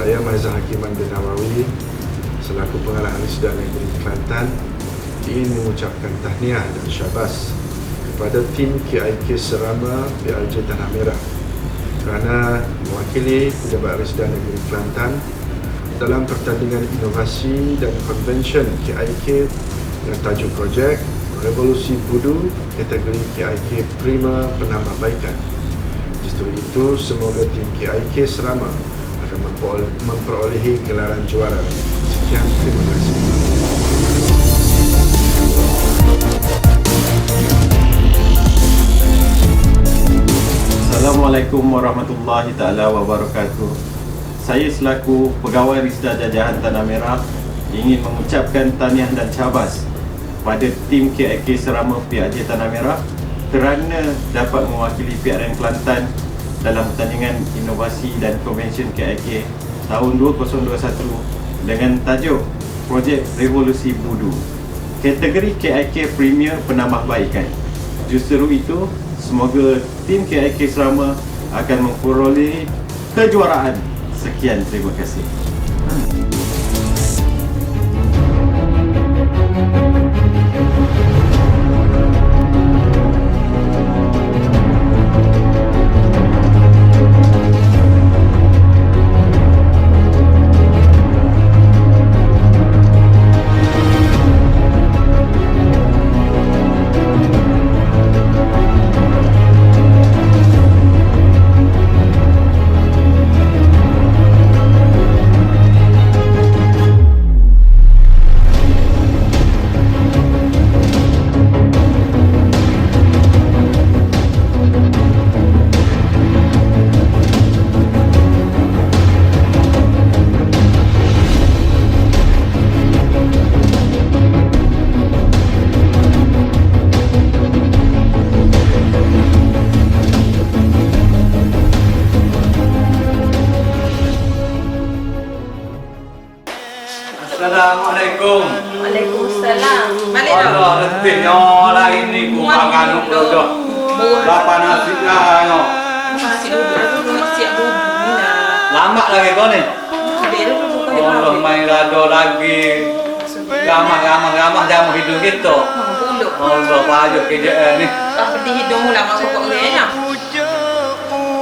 Saya Maizah Hakiman bin Nawawi selaku Pengarah Risda Negeri Kelantan ingin mengucapkan tahniah dan syabas kepada tim KIK Serama PRJ Tanah Merah kerana mewakili Pejabat Risda Negeri Kelantan dalam pertandingan inovasi dan konvensyen KIK dengan tajuk projek Revolusi Budu kategori KIK Prima Penambahbaikan. Justru itu, semoga tim KIK Serama akan memperolehi gelaran juara. Sekian, terima kasih. Assalamualaikum warahmatullahi taala wabarakatuh. Saya selaku Pegawai Risda Jajahan Tanah Merah ingin mengucapkan tahniah dan syabas pada tim KIK Serama PRJ Tanah Merah kerana dapat mewakili PRN Kelantan dalam pertandingan inovasi dan konvensyen KIK tahun 2021 dengan tajuk Projek Revolusi Budu kategori KIK Premier Penambahbaikan. Justru itu, semoga tim KIK Serama akan memperoleh kejuaraan. Sekian, terima kasih. Assalamualaikum. Waalaikumsalam. Balik dah. Allah letihnya orang ini ku makan duduk. Bapa nasi lah no. Nasi duduk nak siap bubur lah. Lama lagi kau ni. Dia dulu bukan Allah main rado lagi. Gamah jamu hidung kita. puluk. Allah pajuk kerjaan ni. Tak pedih hidung lah mak pokok dia.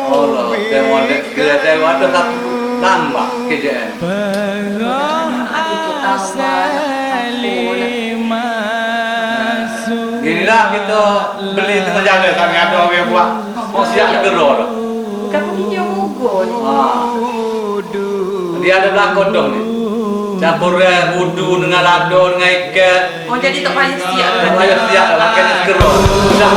Allah tengok dek kira saya ada satu tambah kerjaan. Hati tu tambah. Inilah kita beli tengah jalan kami ada orang buat. Mau siap geror. Bukan pergi dia mogol. Dia ada belakang dong ni. Campur wudu dengan lado dengan ikat. Oh jadi tak payah siap. Tak payah siap lah makan geror. Sudah.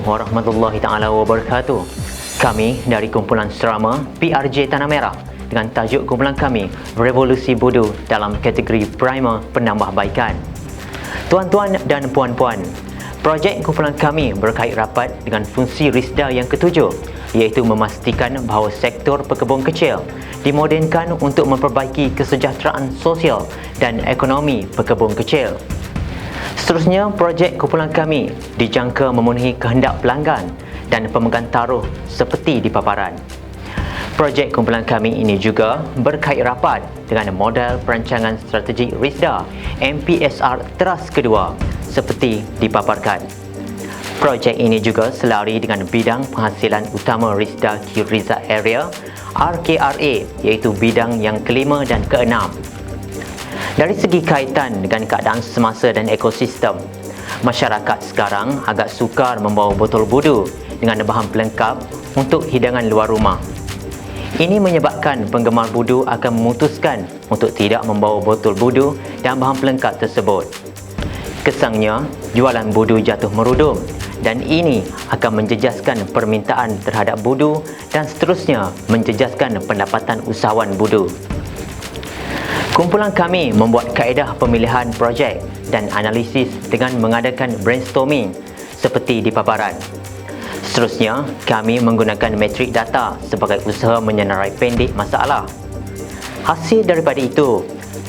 Warahmatullahi taala wabarakatuh. Kami dari kumpulan Serama PRJ Tanah Merah dengan tajuk kumpulan kami Revolusi Budu dalam kategori Primer Penambahbaikan. Tuan-tuan dan puan-puan, projek kumpulan kami berkait rapat dengan fungsi Risda yang ketujuh, iaitu memastikan bahawa sektor pekebun kecil dimodernkan untuk memperbaiki kesejahteraan sosial dan ekonomi pekebun kecil. Seterusnya, projek kumpulan kami dijangka memenuhi kehendak pelanggan dan pemegang taruh seperti di paparan. Projek kumpulan kami ini juga berkait rapat dengan model perancangan strategik Risda MPSR teras kedua seperti dipaparkan. Projek ini juga selari dengan bidang penghasilan utama Risda Key Rizal Area RKRA, iaitu bidang yang kelima dan keenam. Dari segi kaitan dengan keadaan semasa dan ekosistem, masyarakat sekarang agak sukar membawa botol budu dengan bahan pelengkap untuk hidangan luar rumah. Ini menyebabkan penggemar budu akan memutuskan untuk tidak membawa botol budu dan bahan pelengkap tersebut. Kesangnya, jualan budu jatuh merudum dan ini akan menjejaskan permintaan terhadap budu dan seterusnya menjejaskan pendapatan usahawan budu. Kumpulan kami membuat kaedah pemilihan projek dan analisis dengan mengadakan brainstorming seperti di paparan. Seterusnya, kami menggunakan metrik data sebagai usaha menyenarai pendek masalah. Hasil daripada itu,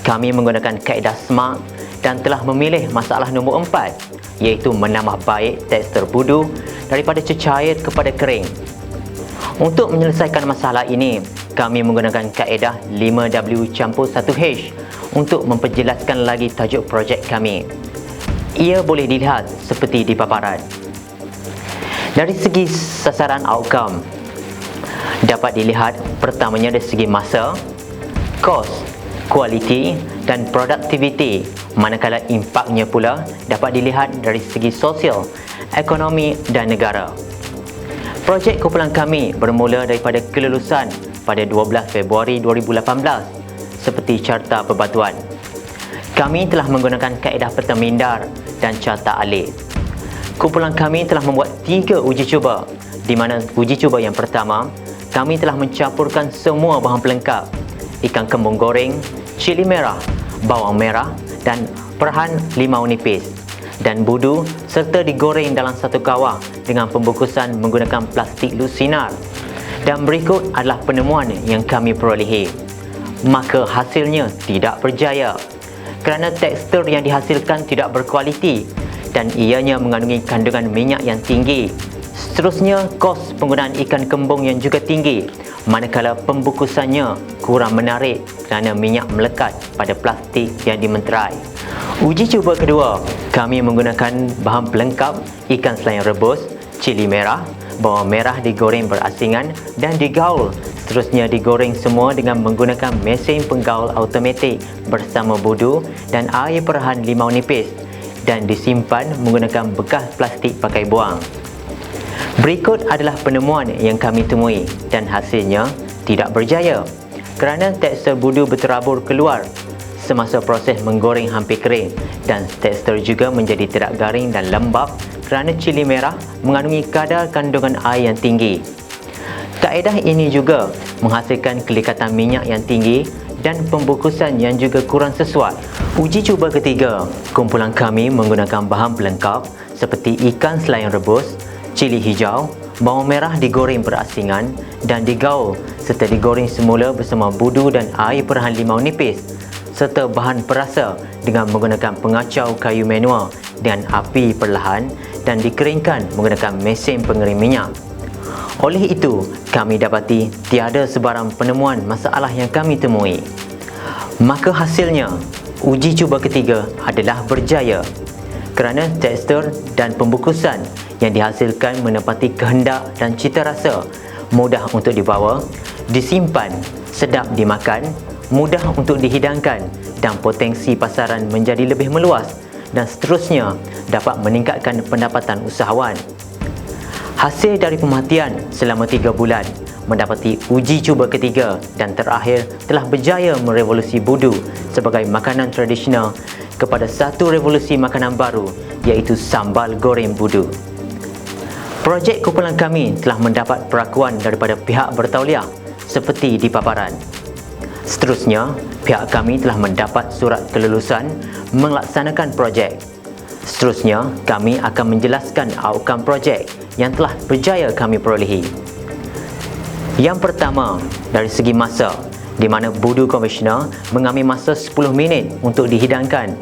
kami menggunakan kaedah SMART dan telah memilih masalah nombor 4, iaitu menambah baik tekstur budu daripada cecair kepada kering. Untuk menyelesaikan masalah ini, kami menggunakan kaedah 5W campur 1H untuk memperjelaskan lagi tajuk projek kami. Ia boleh dilihat seperti di paparan. Dari segi sasaran outcome, dapat dilihat pertamanya dari segi masa, kos, kualiti dan produktiviti, manakala impaknya pula dapat dilihat dari segi sosial, ekonomi dan negara. Projek kumpulan kami bermula daripada kelulusan pada 12 Februari 2018 seperti carta perbatuan. Kami telah menggunakan kaedah peta mindar dan carta alik. Kumpulan kami telah membuat 3 uji cuba, di mana uji cuba yang pertama, kami telah mencampurkan semua bahan pelengkap, ikan kembung goreng, cili merah, bawang merah dan perahan limau nipis dan budu serta digoreng dalam satu kawah dengan pembungkusan menggunakan plastik lusinar. Dan berikut adalah penemuan yang kami perolehi. Maka hasilnya tidak berjaya kerana tekstur yang dihasilkan tidak berkualiti dan ianya mengandungi kandungan minyak yang tinggi. Seterusnya, kos penggunaan ikan kembung yang juga tinggi, manakala pembungkusannya kurang menarik kerana minyak melekat pada plastik yang dimenterai. Uji cuba kedua, kami menggunakan bahan pelengkap ikan selayang rebus, cili merah, bawang merah digoreng berasingan dan digaul. Seterusnya digoreng semua dengan menggunakan mesin penggaul automatik bersama budu dan air perahan limau nipis dan disimpan menggunakan bekas plastik pakai buang. Berikut adalah penemuan yang kami temui dan hasilnya tidak berjaya kerana tekstur budu berterabur keluar semasa proses menggoreng hampir kering dan tekstur juga menjadi tidak garing dan lembap kerana cili merah mengandungi kadar kandungan air yang tinggi. Kaedah ini juga menghasilkan kelikatan minyak yang tinggi dan pembungkusan yang juga kurang sesuai. Uji cuba ketiga, kumpulan kami menggunakan bahan pelengkap seperti ikan selayang rebus, cili hijau, bawang merah digoreng berasingan dan digaul serta digoreng semula bersama budu dan air perahan limau nipis serta bahan perasa dengan menggunakan pengacau kayu manual dengan api perlahan dan dikeringkan menggunakan mesin pengering minyak. Oleh itu, kami dapati tiada sebarang penemuan masalah yang kami temui. Maka hasilnya, uji cuba ketiga adalah berjaya kerana tekstur dan pembungkusan yang dihasilkan menepati kehendak dan cita rasa, mudah untuk dibawa, disimpan, sedap dimakan, mudah untuk dihidangkan dan potensi pasaran menjadi lebih meluas dan seterusnya dapat meningkatkan pendapatan usahawan. Hasil dari pemerhatian selama 3 bulan mendapati uji cuba ketiga dan terakhir telah berjaya merevolusi budu sebagai makanan tradisional kepada satu revolusi makanan baru, iaitu sambal goreng budu. Projek kumpulan kami telah mendapat perakuan daripada pihak bertauliah seperti di paparan. Seterusnya, pihak kami telah mendapat surat kelulusan melaksanakan projek. Seterusnya, kami akan menjelaskan outcome projek yang telah berjaya kami perolehi. Yang pertama, dari segi masa, di mana budu konvensional mengambil masa 10 minit untuk dihidangkan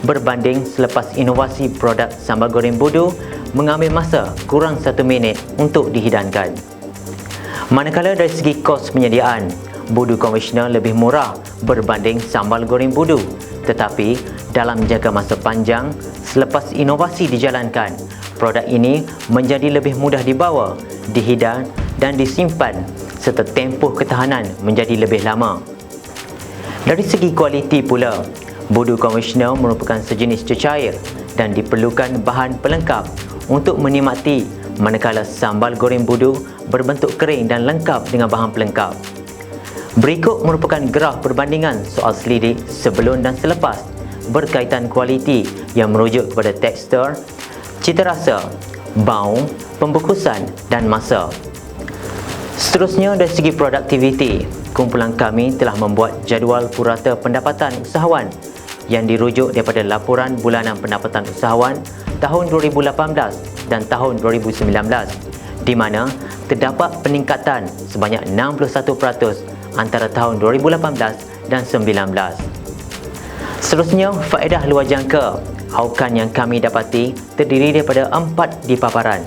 berbanding selepas inovasi produk sambal goreng budu mengambil masa kurang 1 minit untuk dihidangkan. Manakala dari segi kos penyediaan, budu konvensional lebih murah berbanding sambal goreng budu, tetapi dalam jangka masa panjang selepas inovasi dijalankan, produk ini menjadi lebih mudah dibawa, dihidang dan disimpan serta tempoh ketahanan menjadi lebih lama. Dari segi kualiti pula, budu konvensional merupakan sejenis cecair dan diperlukan bahan pelengkap untuk menikmati, manakala sambal goreng budu berbentuk kering dan lengkap dengan bahan pelengkap. Berikut merupakan graf perbandingan soal selidik sebelum dan selepas berkaitan kualiti yang merujuk kepada tekstur, cita rasa, bau, pembungkusan dan masa. Seterusnya, dari segi produktiviti, kumpulan kami telah membuat jadual purata pendapatan usahawan yang dirujuk daripada laporan bulanan pendapatan usahawan tahun 2018 dan tahun 2019, di mana terdapat peningkatan sebanyak 61% antara tahun 2018 dan 2019. Seterusnya, faedah luar jangka aukan yang kami dapati terdiri daripada 4 di paparan.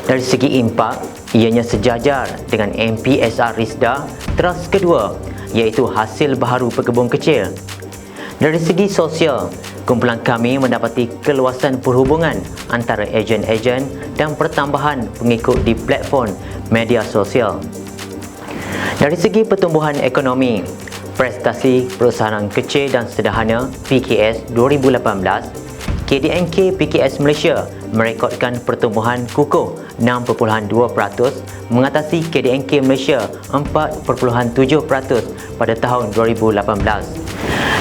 Dari segi impak, ianya sejajar dengan MPSR RISDA teras kedua, iaitu hasil baharu pekebun kecil. Dari segi sosial, kumpulan kami mendapati keluasan perhubungan antara ejen-ejen dan pertambahan pengikut di platform media sosial. Dari segi pertumbuhan ekonomi, prestasi perusahaan kecil dan sederhana PKS 2018, KDNK PKS Malaysia merekodkan pertumbuhan kukuh 6.2% mengatasi KDNK Malaysia 4.7% pada tahun 2018.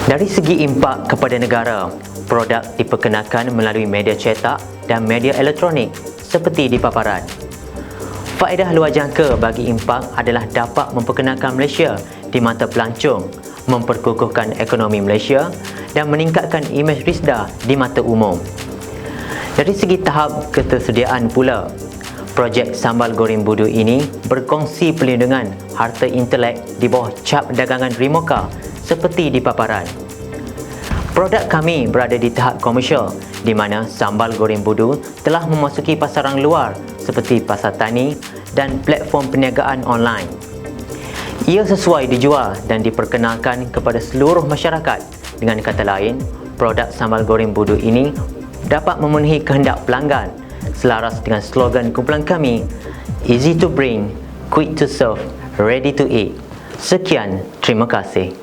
Dari segi impak kepada negara, produk diperkenalkan melalui media cetak dan media elektronik seperti di paparan. Faedah luar jangka bagi impak adalah dapat memperkenalkan Malaysia di mata pelancong, memperkukuhkan ekonomi Malaysia dan meningkatkan imej RISDA di mata umum. Dari segi tahap ketersediaan pula, projek Sambal Goreng Budu ini berkongsi perlindungan harta intelek di bawah cap dagangan Rimoka seperti di paparan. Produk kami berada di tahap komersial, di mana Sambal Goreng Budu telah memasuki pasaran luar seperti pasar tani dan platform perniagaan online. Ia sesuai dijual dan diperkenalkan kepada seluruh masyarakat. Dengan kata lain, produk Sambal Goreng Budu ini dapat memenuhi kehendak pelanggan selaras dengan slogan kumpulan kami, easy to bring, quick to serve, ready to eat. Sekian, terima kasih.